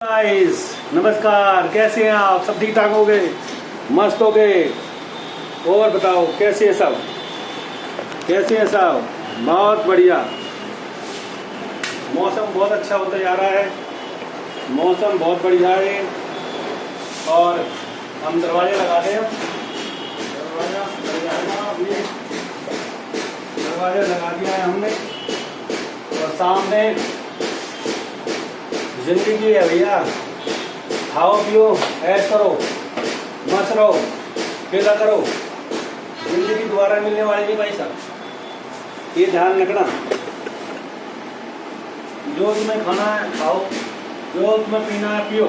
Guys नमस्कार, कैसे हैं आप? सब ठीक ठाक हो गए? मस्त हो गए? और बताओ कैसे हैं सब? कैसे हैं सब? बहुत बढ़िया। मौसम बहुत अच्छा होता जा रहा है, मौसम बहुत बढ़िया है। और हम दरवाजे लगा दें, दरवाजा लगा दिया है हमने। और सामने जिंदगी है भैया, खाओ पियो ऐश करो, मस्त रहो, खेला करो। जिंदगी दोबारा मिलने वाली नहीं भाई साहब, ये ध्यान रखना। जो तुम्हें खाना है खाओ, जो तुम्हें पीना है पियो,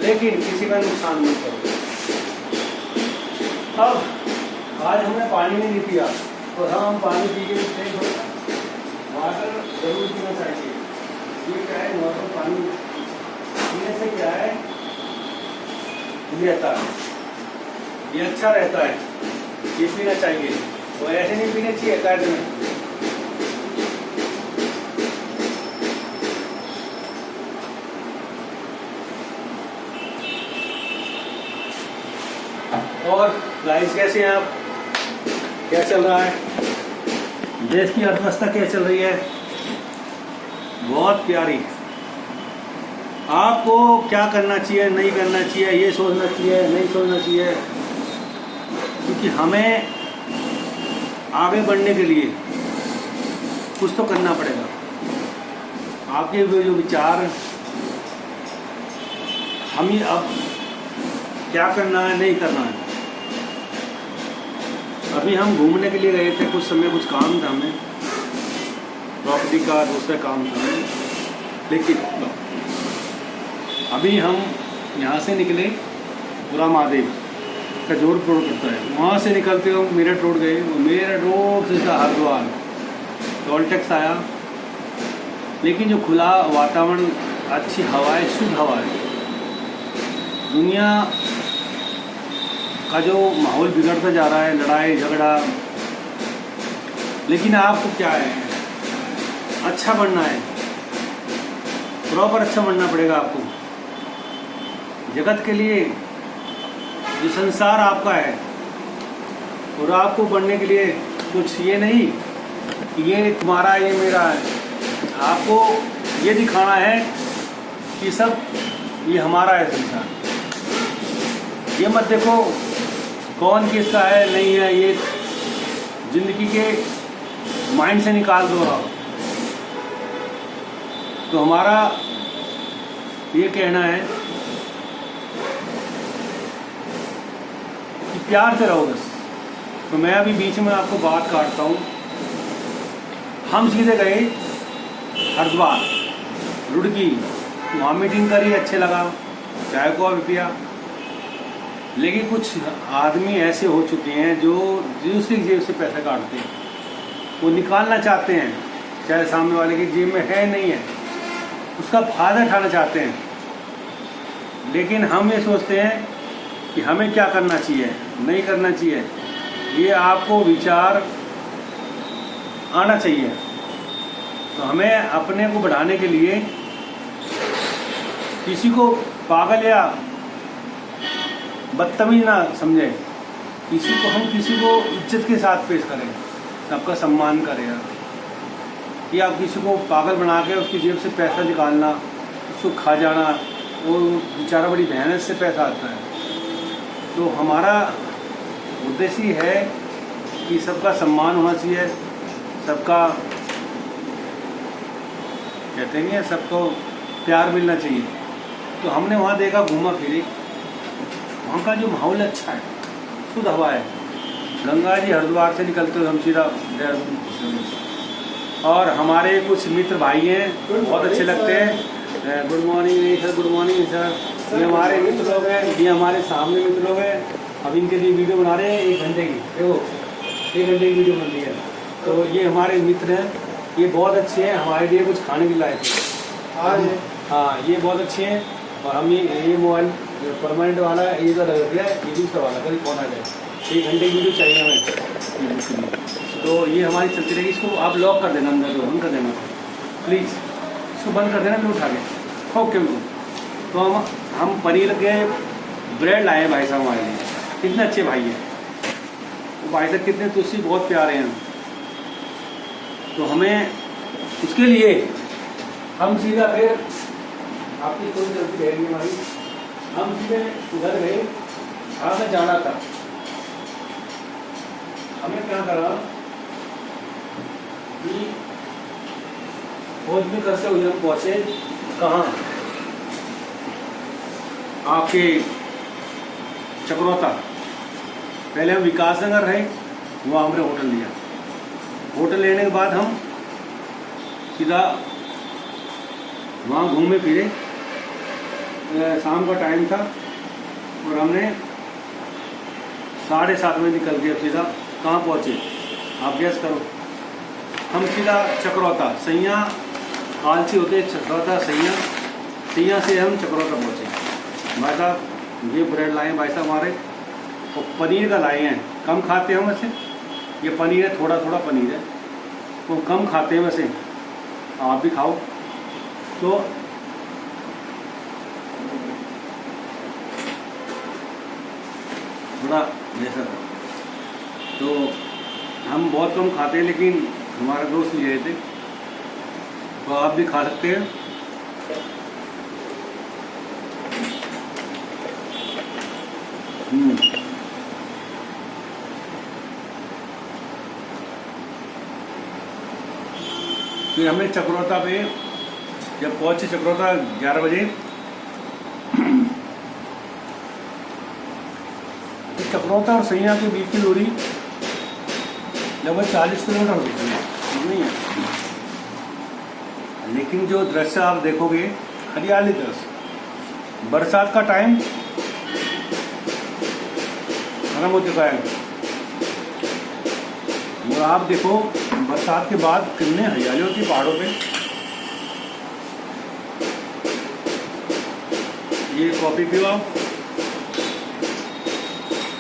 लेकिन किसी का नुकसान मत करो। अब आज हमने पानी नहीं पिया तो हम पानी पी के नहीं छोड़ना, वाटर जरूर पीना चाहिए। ये क्या है, वाटर पानी पीने से क्या है, रहता है, ये अच्छा रहता है, ये पीना चाहिए। वो ऐसे नहीं पीने चाहिए कर्ज में। और गाइस कैसे हैं आप? क्या चल रहा है? देश की अर्थव्यवस्था क्या चल रही है? बहुत प्यारी। आपको क्या करना चाहिए, नहीं करना चाहिए, ये सोचना चाहिए, नहीं सोचना चाहिए, क्योंकि हमें आगे बढ़ने के लिए कुछ तो करना पड़ेगा। आपके जो विचार, हम ही अब क्या करना है, नहीं करना है। अभी हम घूमने के लिए गए थे, कुछ समय कुछ काम था हमें, प्रॉपर्टी का दूसरा काम था, लेकिन अभी हम यहाँ से निकले, पूरा महादेव का जोर रोड पड़ता है, वहाँ से निकलते हुए मेरठ रोड गए। मेरठ रोड से हरिद्वार टोल टैक्स आया, लेकिन जो खुला वातावरण, अच्छी हवाएं, शुद्ध हवा है। दुनिया का जो माहौल बिगड़ता जा रहा है, लड़ाई झगड़ा, लेकिन आपको क्या है, अच्छा बनना है, प्रॉपर अच्छा बनना पड़ेगा आपको। जगत के लिए जो संसार आपका है, और आपको बनने के लिए कुछ ये नहीं कि ये तुम्हारा ये मेरा है। आपको ये दिखाना है कि सब ये हमारा है संसार। ये मत देखो कौन किसका है नहीं है, ये जिंदगी के माइंड से निकाल दो आप। तो हमारा ये कहना है कि प्यार से रहो बस। तो मैं अभी बीच में आपको बात काटता हूँ। हम सीधे गए हरिद्वार, रुड़की, वहाँ मीटिंग करी, अच्छे लगा, चाय को भी पिया। लेकिन कुछ आदमी ऐसे हो चुके हैं जो दूसरी जेब से पैसा काटते हैं, वो निकालना चाहते हैं, चाहे सामने वाले की जेब में है नहीं है, उसका फायदा उठाना चाहते हैं। लेकिन हम ये सोचते हैं कि हमें क्या करना चाहिए, नहीं करना चाहिए। ये आपको विचार आना चाहिए। तो हमें अपने को बढ़ाने के लिए किसी को पागल या बदतमीज ना समझे, किसी को इज्जत के साथ पेश करें, सबका सम्मान करें। कि आप किसी को पागल बना के उसकी जेब से पैसा निकालना, उसको खा जाना, वो बेचारा बड़ी मेहनत से पैसा आता है। तो हमारा उद्देश्य है कि सबका सम्मान होना चाहिए, सबका कहते नहीं है, सबको प्यार मिलना चाहिए। तो हमने वहाँ देखा, घूमा फिरी, वहाँ का जो माहौल अच्छा है, शुद्ध हवा है। गंगा जी हरिद्वार से निकलते हुए हम सीधा देहरादून। और हमारे कुछ मित्र भाई हैं, बहुत अच्छे लगते हैं। गुड मॉर्निंग नहीं सर, गुड मॉर्निंग सर। ये हमारे मित्र लोग हैं, ये हमारे सामने मित्र लोग हैं। अब इनके लिए वीडियो बना रहे हैं 1 घंटे की, देखो 1 घंटे की वीडियो बन रही है। तो ये हमारे मित्र हैं, ये बहुत अच्छे हैं, हमारे लिए कुछ खाने भी लाए थे। हाँ, ये बहुत अच्छे हैं। और हम ये मोबाइल परमानेंट वाला ये तो लग गया, ये दूसरा वाला कभी कौन आ जाए। 1 घंटे की वीडियो चाहिए हमें। तो ये हमारी चलती रहेगी। इसको आप लॉक कर देना, अंदर बंद कर देना प्लीज़, इसको बंद कर देना, मैं उठा के ओके। तो हम पनीर के ब्रेड लाए हैं भाई साहब हमारे लिए। कितने अच्छे भाई हैं तो भाई साहब, कितने तुझसे बहुत प्यारे हैं। तो हमें उसके लिए हम सीधा फिर आपकी थोड़ी जल्दी रहेगी हमारी, हम सीधे उधर गए। हमें जाना था, हमें क्या करा कि खोज भी करते हुए हम पहुँचे कहाँ, आपके चक्रोता। पहले हम विकास नगर रहे, वहाँ हमने होटल लिया। होटल लेने के बाद हम सीधा वहाँ घूमे फिरे। शाम का टाइम था और हमने 7:30 बजे निकल के सीधा कहाँ पहुँचे, आप गैस करो। हम सीधा चक्रोता, सैया आलसी होते चक्रोता सैया, सैया से हम चक्रोता पहुँचे। भाई साहब ये ब्रेड लाए हैं भाई साहब हमारे, और पनीर का लाए हैं। कम खाते हैं वैसे, ये पनीर है, थोड़ा थोड़ा पनीर है तो कम खाते हैं वैसे, आप भी खाओ। तो थोड़ा जैसा तो हम बहुत कम खाते हैं, लेकिन हमारे दोस्त ले गए थे तो आप भी खा सकते हैं। फिर हमने चक्रोता पे जब पहुंचे, चक्रोता 11 बजे, तो चक्रोता और सैया के बीच की दूरी लगभग 40 किलोमीटर होती है, नहीं है। लेकिन जो दृश्य आप देखोगे, हरियाली दृश्य, बरसात का टाइम खत्म हो चुका है और आप देखो बरसात के बाद कितने हरियाली होती है पहाड़ों पे। ये कॉफ़ी पियो आप,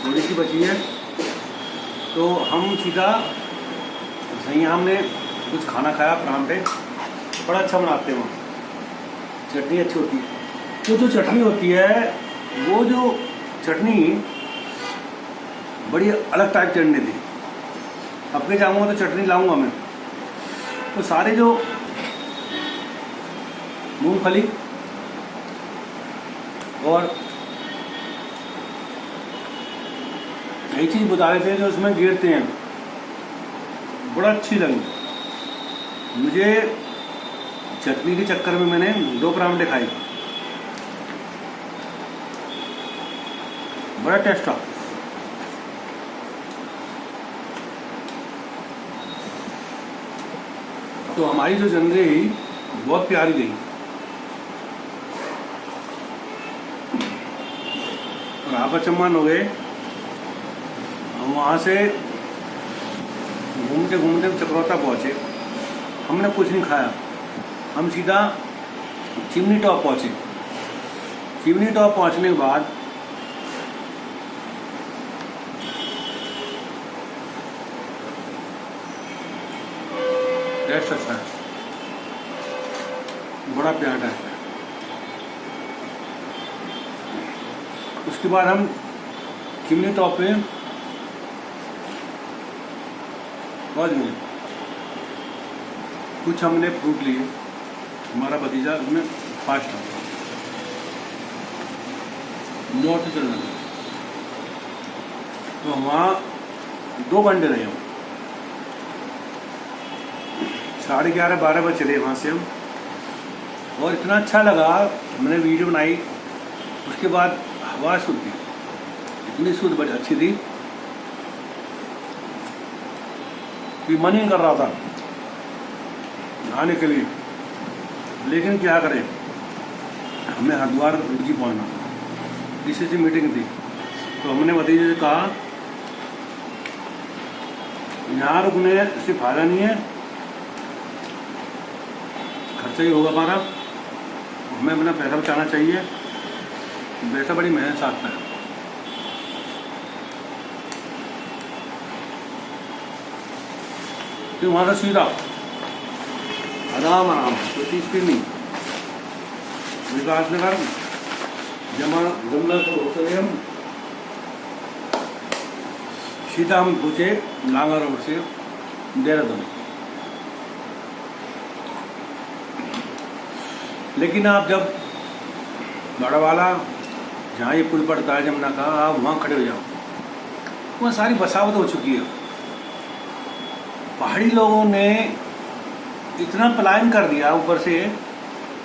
थोड़ी सी बची है। तो हम सीधा सही, हमने कुछ खाना खाया प्राण पे, बड़ा अच्छा बनाते हैं वहाँ, चटनी अच्छी होती है। तो जो चटनी होती है, वो जो चटनी बड़ी अलग टाइप की चटनी थी। अब के जाऊँगा तो चटनी लाऊंगा मैं। तो सारे जो मूंगफली और कई चीज़ बता रहे थे जो उसमें गिरते हैं, बड़ा अच्छी लगी मुझे। चटनी के चक्कर में मैंने 2 परांठे खाए, बड़ा टेस्ट था। तो हमारी जो जर्नी रही बहुत प्यारी गई और आप अचम्मान हो गए। हम वहाँ से घूमते घूमते चक्रोता पहुँचे। हमने कुछ नहीं खाया, हम सीधा चिमनी टॉप पहुँचे। चिमनी टॉप पहुँचने के बाद टेस्ट अच्छा है, बड़ा प्यारा टेस्ट है। उसके बाद हम चिमनी टॉप पे पहुँच गए। कुछ हमने फ्रूट लिए, हमारा भतीजा उसमें फास्ट था, नॉर्थ से चलना था। तो वहाँ 2 घंटे रहे हम, 11:30-12 बजे चले वहाँ से हम। और इतना अच्छा लगा, मैंने वीडियो बनाई। उसके बाद हवा शुद्ध थी, इतनी शुद्ध बड़ी अच्छी थी कि मन ही कर रहा था नहाने के लिए। लेकिन क्या करें, हमें हरिद्वार रुकी पहुँचना, किसी से मीटिंग थी। तो हमने भतीजे से कहा यहाँ रुकने से फायदा नहीं है, खर्चा ही होगा हमारा, हमें अपना पैसा बचाना चाहिए। पैसा बड़ी मेहनत से आता है। फिर वहाँ से सीधा आराम आराम, कोई चीज़ की नहीं, विकास नगर जमा जमुना को होते हम सीधा हम पूछे लांगा रोड से देहरादून। लेकिन आप जब बड़ावाला जहाँ ये पुल पड़ता है जमुना का, आप वहाँ खड़े हो जाओ, वहाँ सारी बसावट हो चुकी है। पहाड़ी लोगों ने इतना पलायन कर दिया ऊपर से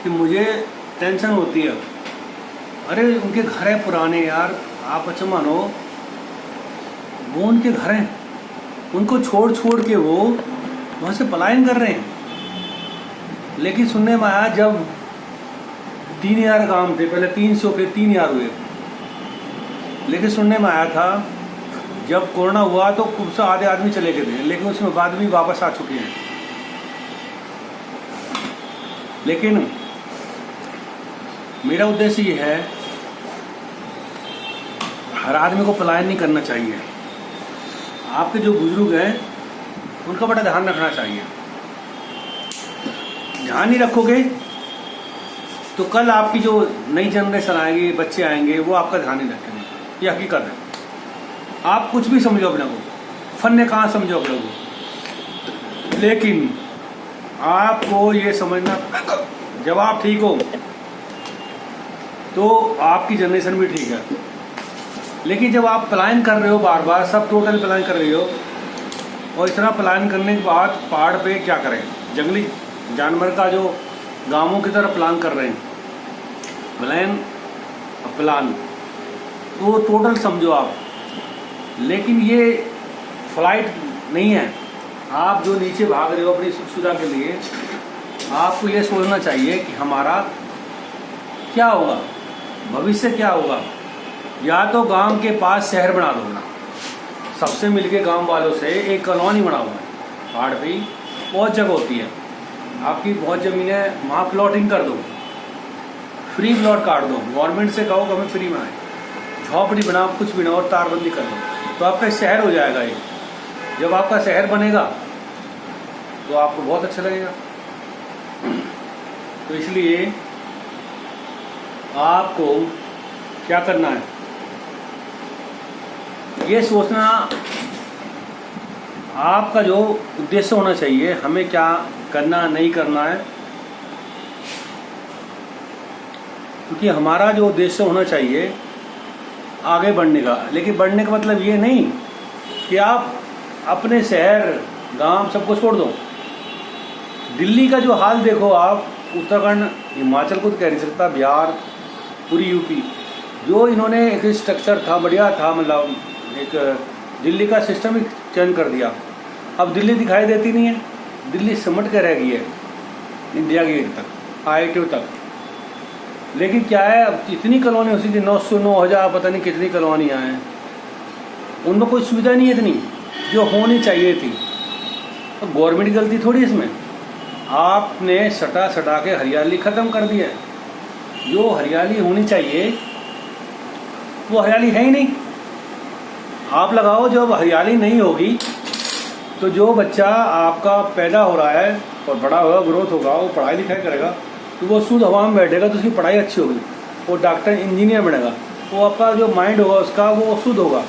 कि मुझे टेंशन होती है। अरे उनके घर हैं पुराने यार, आप अच्छा मानो वो उनके घर हैं, उनको छोड़ छोड़ के वो वहाँ से पलायन कर रहे हैं। लेकिन सुनने में आया जब 3000 काम थे, पहले 300 फिर 3000 हुए। लेकिन सुनने में आया था जब कोरोना हुआ तो खूब से आधे आदमी चले गए थे, लेकिन उसमें बाद भी वापस आ चुके हैं। लेकिन मेरा उद्देश्य ये है, हर आदमी को पलायन नहीं करना चाहिए। आपके जो बुजुर्ग हैं उनका बड़ा ध्यान रखना चाहिए। ध्यान नहीं रखोगे तो कल आपकी जो नई जनरेशन आएगी, बच्चे आएंगे, वो आपका ध्यान नहीं रखेंगे। ये हकीकत है। आप कुछ भी समझो अपने को, फन कहाँ समझो अपने को, लेकिन आपको ये समझना, जब आप ठीक हो तो आपकी जनरेशन भी ठीक है। लेकिन जब आप पलायन कर रहे हो बार बार, सब टोटल पलायन कर रहे हो, और इतना पलायन करने के बाद पहाड़ पे क्या करें, जंगली जानवर का जो गांवों की तरफ प्लान कर रहे हैं, प्लान वो टोटल समझो आप। लेकिन ये फ्लाइट नहीं है। आप जो नीचे भाग रहे हो अपनी सुख सुविधा के लिए, आपको ये सोचना चाहिए कि हमारा क्या होगा, भविष्य क्या होगा। या तो गांव के पास शहर बना दो ना, सबसे मिलके गांव वालों से एक कॉलोनी बनाओ। पहाड़ पे बहुत जगह होती है, आपकी बहुत ज़मीन है, वहाँ प्लॉटिंग कर दो, फ्री प्लॉट काट दो, गवर्नमेंट से कहो कि हमें फ्री बनाए, झोपड़ी बनाओ, कुछ बनाओ और तारबंदी कर दो, तो आपका शहर हो जाएगा। ये जब आपका शहर बनेगा तो आपको बहुत अच्छा लगेगा। तो इसलिए आपको क्या करना है, ये सोचना आपका जो उद्देश्य होना चाहिए, हमें क्या करना नहीं करना है। क्योंकि हमारा जो उद्देश्य होना चाहिए आगे बढ़ने का, लेकिन बढ़ने का मतलब ये नहीं कि आप अपने शहर गांव सबको छोड़ दो। दिल्ली का जो हाल देखो आप, उत्तराखंड, हिमाचल को तो कह नहीं सकता, बिहार, पूरी यूपी, जो इन्होंने एक स्ट्रक्चर था बढ़िया था, मतलब एक दिल्ली का सिस्टम ही चेंज कर दिया। अब दिल्ली दिखाई देती नहीं है, दिल्ली सिमट के रह गई है इंडिया गेट तक, IIT तक। लेकिन क्या है, अब इतनी कॉलोनी हो सकती, 900 9,000 पता नहीं कितनी कॉलोनियाँ हैं, उनमें कोई सुविधा नहीं है इतनी जो होनी चाहिए थी। तो गवर्नमेंट की गलती थोड़ी इसमें, आपने सटा सटा के हरियाली ख़त्म कर दी है। जो हरियाली होनी चाहिए वो हरियाली है ही नहीं। आप लगाओ, जब हरियाली नहीं होगी तो जो बच्चा आपका पैदा हो रहा है और बड़ा होगा, ग्रोथ होगा, वो पढ़ाई लिखाई करेगा, तो वो शुद्ध हवा में बैठेगा तो उसकी पढ़ाई अच्छी होगी, वो डॉक्टर इंजीनियर बनेगा, वो आपका जो माइंड होगा उसका वो शुद्ध होगा।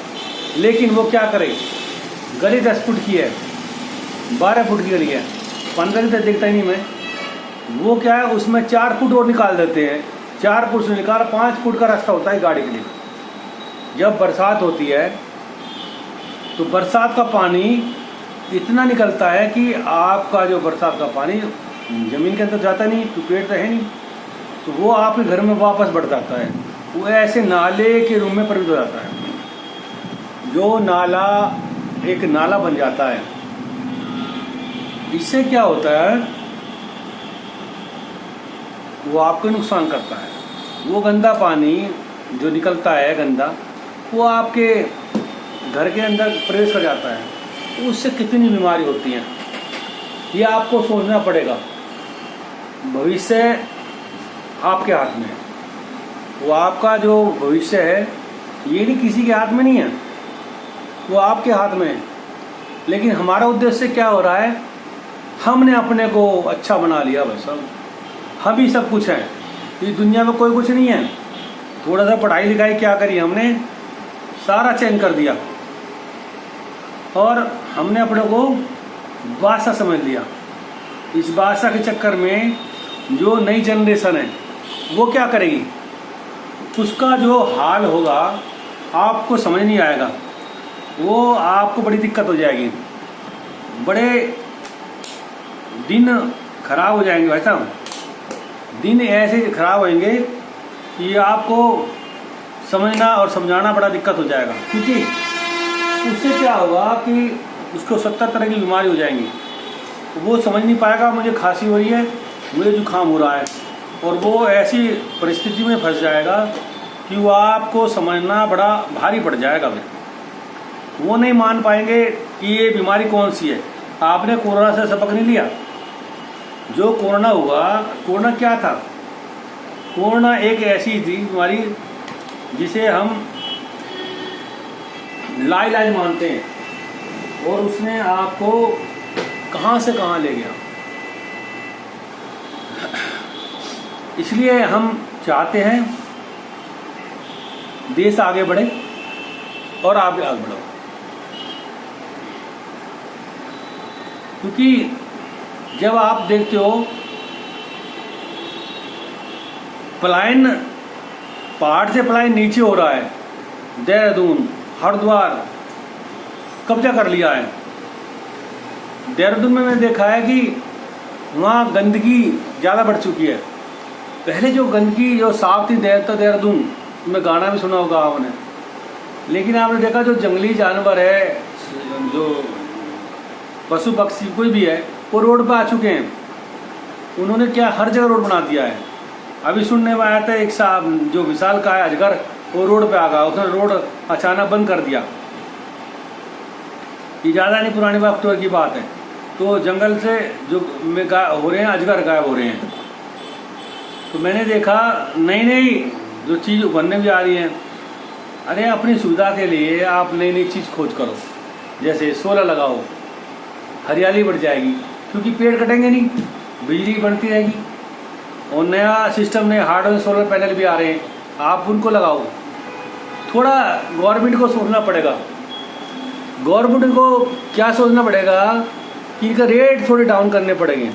लेकिन वो क्या करे, गली 10 फुट की है, 12 फुट की गली है, 15 तक देखता ही नहीं मैं, वो क्या है उसमें 4 फुट और निकाल देते हैं, 4 फुट से निकाल 5 फुट का रास्ता होता है गाड़ी के लिए। जब बरसात होती है तो बरसात का पानी इतना निकलता है कि आपका जो बरसात का पानी ज़मीन के अंदर जाता नहीं, तो पेड़ तो है नहीं, तो वो आपके घर में वापस बढ़ जाता है, वो ऐसे नाले के रूप में प्रवेश हो जाता है। जो नाला एक नाला बन जाता है, इससे क्या होता है, वो आपको नुकसान करता है। वो गंदा पानी जो निकलता है गंदा, वो आपके घर के अंदर प्रवेश कर जाता है, उससे कितनी बीमारी होती हैं, ये आपको सोचना पड़ेगा। भविष्य आपके हाथ में है, वो आपका जो भविष्य है ये नहीं किसी के हाथ में नहीं है, वो आपके हाथ में है। लेकिन हमारा उद्देश्य क्या हो रहा है, हमने अपने को अच्छा बना लिया, बस हम ही सब कुछ हैं, इस दुनिया में कोई कुछ नहीं है। थोड़ा सा पढ़ाई लिखाई क्या करी हमने, सारा चेंज कर दिया और हमने अपने को बादशाह समझ लिया। इस बादशाह के चक्कर में जो नई जनरेशन है वो क्या करेगी, उसका जो हाल होगा आपको समझ नहीं आएगा, वो आपको बड़ी दिक्कत हो जाएगी, बड़े दिन खराब हो जाएंगे भाई साहब। दिन ऐसे खराब होंगे कि आपको समझना और समझाना बड़ा दिक्कत हो जाएगा, क्योंकि उससे क्या होगा कि उसको 70 तरह की बीमारी हो जाएंगी। वो समझ नहीं पाएगा मुझे खांसी हो रही है, मुझे जुकाम हो रहा है, और वो ऐसी परिस्थिति में फंस जाएगा कि वो आपको समझना बड़ा भारी पड़ जाएगा। फिर वो नहीं मान पाएंगे कि ये बीमारी कौन सी है। आपने कोरोना से सबक नहीं लिया। जो कोरोना हुआ, कोरोना क्या था? कोरोना एक ऐसी थी बीमारी जिसे हम लाइलाज मानते हैं, और उसने आपको कहाँ से कहाँ ले गया। इसलिए हम चाहते हैं देश आगे बढ़े और आप भी आगे बढ़ो, क्योंकि जब आप देखते हो पलायन, पहाड़ से पलायन नीचे हो रहा है, देहरादून, हरिद्वार कब्जा कर लिया है। देहरादून में मैंने देखा है कि वहाँ गंदगी ज़्यादा बढ़ चुकी है। पहले जो गंदगी जो साफ थी देहरादून में, गाना भी सुना होगा आपने, लेकिन आपने देखा जो जंगली जानवर है, जो पशु पक्षी कोई भी है, वो रोड पर आ चुके हैं। उन्होंने क्या हर जगह रोड बना दिया है। अभी सुनने में आया था एक साहब जो विशालकाय अजगर वो रोड पे आ गया, उसने रोड अचानक बंद कर दिया। ये ज़्यादा नहीं पुरानी वक्त की बात है। तो जंगल से जो में हो रहे हैं अजगर गायब हो रहे हैं। तो मैंने देखा नई नई जो चीज़ उभरने भी आ रही है। अरे अपनी सुविधा के लिए आप नई नई चीज़ खोज करो, जैसे सोलर लगाओ, हरियाली बढ़ जाएगी, क्योंकि पेड़ कटेंगे नहीं, बिजली बनती रहेगी। और नया सिस्टम ने हार्डवेयर सोलर पैनल भी आ रहे हैं, आप उनको लगाओ। थोड़ा गवर्नमेंट को सोचना पड़ेगा। गवर्नमेंट को क्या सोचना पड़ेगा कि इनका रेट थोड़े डाउन करने पड़ेंगे।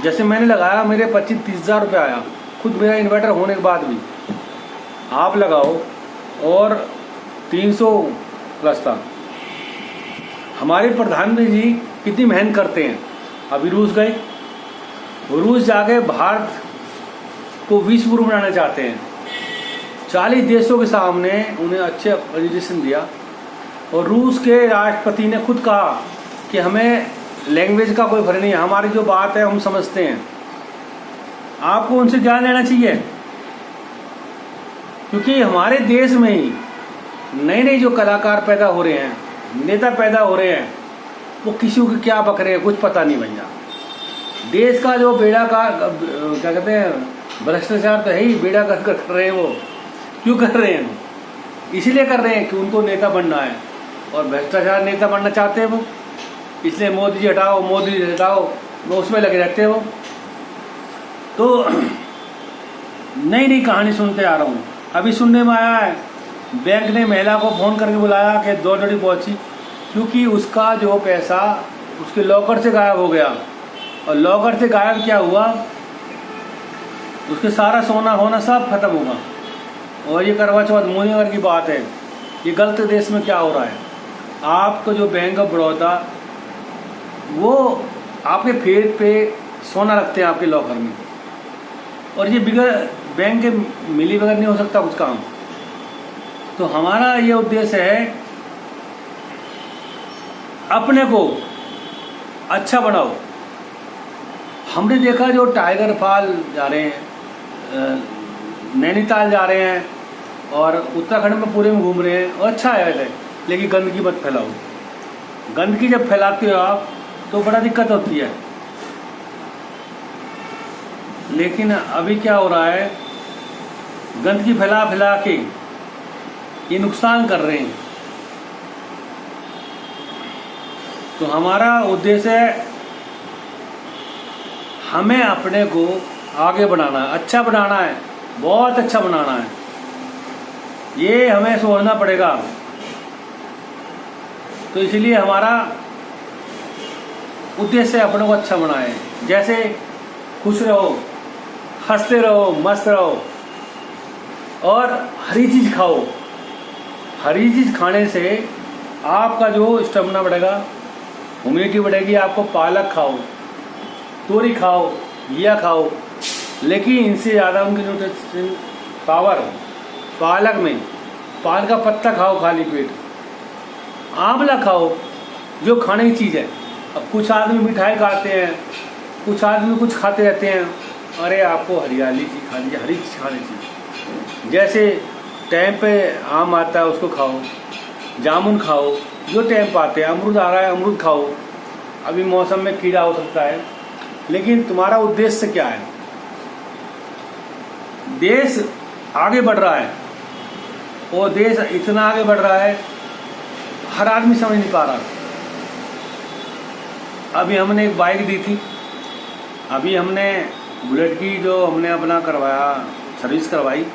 जैसे मैंने लगाया, मेरे 25-30 हज़ार रुपये आया, खुद मेरा इन्वर्टर होने के बाद भी। आप लगाओ और 300 प्लस था। हमारे प्रधानमंत्री जी कितनी मेहनत करते हैं। अभी रूस गए, रूस जाके भारत को विश्व गुरु बनाना चाहते हैं। 40 देशों के सामने उन्हें अच्छे प्रेजेंटेशन दिया, और रूस के राष्ट्रपति ने खुद कहा कि हमें लैंग्वेज का कोई फर्क नहीं है, हमारी जो बात है हम समझते हैं। आपको उनसे ज्ञान लेना चाहिए, क्योंकि हमारे देश में ही नए नए जो कलाकार पैदा हो रहे हैं, नेता पैदा हो रहे हैं, वो किसी को क्या बक रहे हैं कुछ पता नहीं भैया। देश का जो बेड़ा का क्या कहते हैं भ्रष्टाचार तो है ही, बेड़ा कर रहे हैं। वो क्यों कर रहे हैं? इसलिए कर रहे हैं कि उनको नेता बनना है, और भ्रष्टाचार नेता बनना चाहते हैं वो। इसलिए मोदी जी हटाओ, मोदी जी हटाओ, वो उसमें लगे रहते हैं वो। तो नई नई कहानी सुनते आ रहा हूँ। अभी सुनने में आया है बैंक ने महिला को फ़ोन करके बुलाया कि दौड़ी पहुँची, क्योंकि उसका जो पैसा उसके लॉकर से गायब हो गया। और लॉकर से गायब क्या हुआ, उसके सारा सोना होना सब खत्म होगा। और ये करवा चौथ मोदी नगर की बात है। ये गलत देश में क्या हो रहा है। आपको जो बैंक ऑफ बड़ौदा, वो आपके फेस पे सोना रखते हैं आपके लॉकर में, और ये बिगड़ बैंक के मिली बगैर नहीं हो सकता कुछ काम। तो हमारा ये उद्देश्य है अपने को अच्छा बनाओ। हमने देखा जो टाइगर फॉल जा रहे हैं, नैनीताल जा रहे हैं, और उत्तराखंड में पूरे में घूम रहे हैं, और अच्छा है, लेकिन गंदगी मत फैलाओ। गंदगी जब फैलाते हो आप तो बड़ा दिक्कत होती है। लेकिन अभी क्या हो रहा है, गंदगी फैला फैला के ये नुकसान कर रहे हैं। तो हमारा उद्देश्य है हमें अपने को आगे बढ़ाना है, अच्छा बनाना है, बहुत अच्छा बनाना है। ये हमें सोचना पड़ेगा। तो इसलिए हमारा उद्देश्य अपनों को अच्छा बनाए, जैसे खुश रहो, हंसते रहो, मस्त रहो और हरी चीज़ खाओ। हरी चीज़ खाने से आपका जो स्टेमिना बढ़ेगा, इम्यूनिटी बढ़ेगी। आपको पालक खाओ, तोरी खाओ, घिया खाओ, लेकिन इनसे ज़्यादा उनकी न्यूट्रिशन पावर पालक में, पालक का पत्ता खाओ खाली पेट, आंवला खाओ जो खाने की चीज़ है। अब कुछ आदमी मिठाई खाते हैं, कुछ आदमी कुछ खाते रहते हैं। अरे आपको हरियाली चीज़ खानी चाहिए, हरी चीज़ खानी चाहिए। जैसे टाइम पे आम आता है उसको खाओ, जामुन खाओ जो टाइम पे आते हैं, अमरूद आ रहा है अमरूद खाओ। अभी मौसम में कीड़ा हो सकता है, लेकिन तुम्हारा उद्देश्य क्या है? देश आगे बढ़ रहा है और देश इतना आगे बढ़ रहा है हर आदमी समझ नहीं पा रहा। अभी हमने एक बाइक दी थी, अभी हमने बुलेट की जो हमने अपना करवाया, सर्विस करवाई,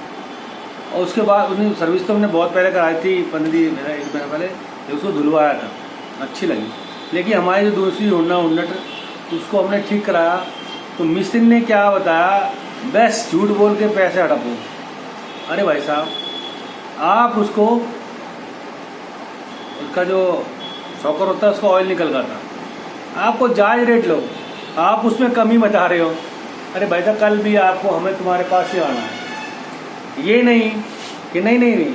और उसके बाद उसने सर्विस तो हमने बहुत पहले कराई थी, 1 महीना पहले उसको धुलवाया था, अच्छी लगी। लेकिन हमारी जो दूसरी होंडा उन्नट उसको हमने ठीक कराया तो मिस्त्री ने क्या बताया, बस झूठ बोल के पैसे हड़पो। अरे भाई साहब, आप उसको, उसका जो शॉकर होता है उसका ऑयल निकल गया था, आपको जायज़ रेट लो, आप उसमें कमी बता रहे हो। अरे भाई साहब, कल भी आपको हमें तुम्हारे पास ही आना है, ये नहीं कि नहीं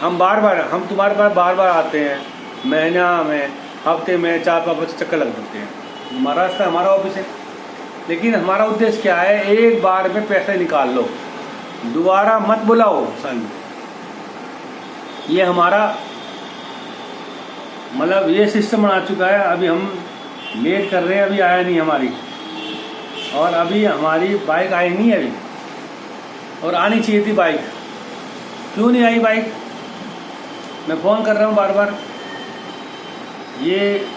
हम तुम्हारे पास बार बार आते हैं, महीना में, हफ्ते में 4-5 चक्कर लग जाते हैं। हमारा रास्ता, हमारा ऑफिस है, लेकिन हमारा उद्देश्य क्या है? एक बार में पैसे निकाल लो, दोबारा मत बुलाओ संग। ये हमारा मतलब ये सिस्टम बना चुका है। अभी हम लेट कर रहे हैं, अभी आया नहीं हमारी, और अभी हमारी बाइक आई नहीं अभी, और आनी चाहिए थी बाइक। क्यों नहीं आई बाइक? मैं फ़ोन कर रहा हूँ बार बार, ये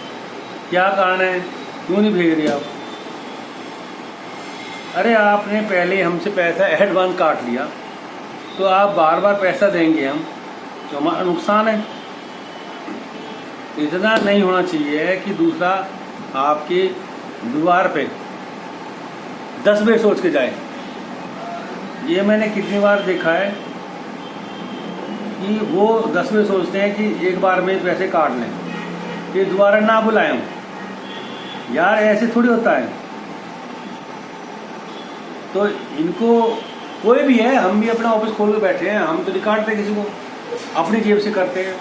क्या कारण है, क्यों नहीं भेज रही आप? अरे आपने पहले हमसे पैसा एडवांस काट लिया, तो आप बार बार पैसा देंगे हम, तो हमारा नुकसान है। इतना नहीं होना चाहिए कि दूसरा आपके द्वार पे 10 बार सोच के जाए। ये मैंने कितनी बार देखा है कि वो 10 बार सोचते हैं कि एक बार में पैसे काट लें, कि दोबारा ना बुलाएं। यार ऐसे थोड़ी होता है। तो इनको, कोई भी है, हम भी अपना ऑफिस खोल के बैठे हैं, हम तो नहीं काटते किसी को, अपनी जेब से करते हैं।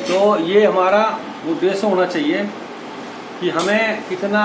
तो ये हमारा उद्देश्य होना चाहिए कि हमें कितना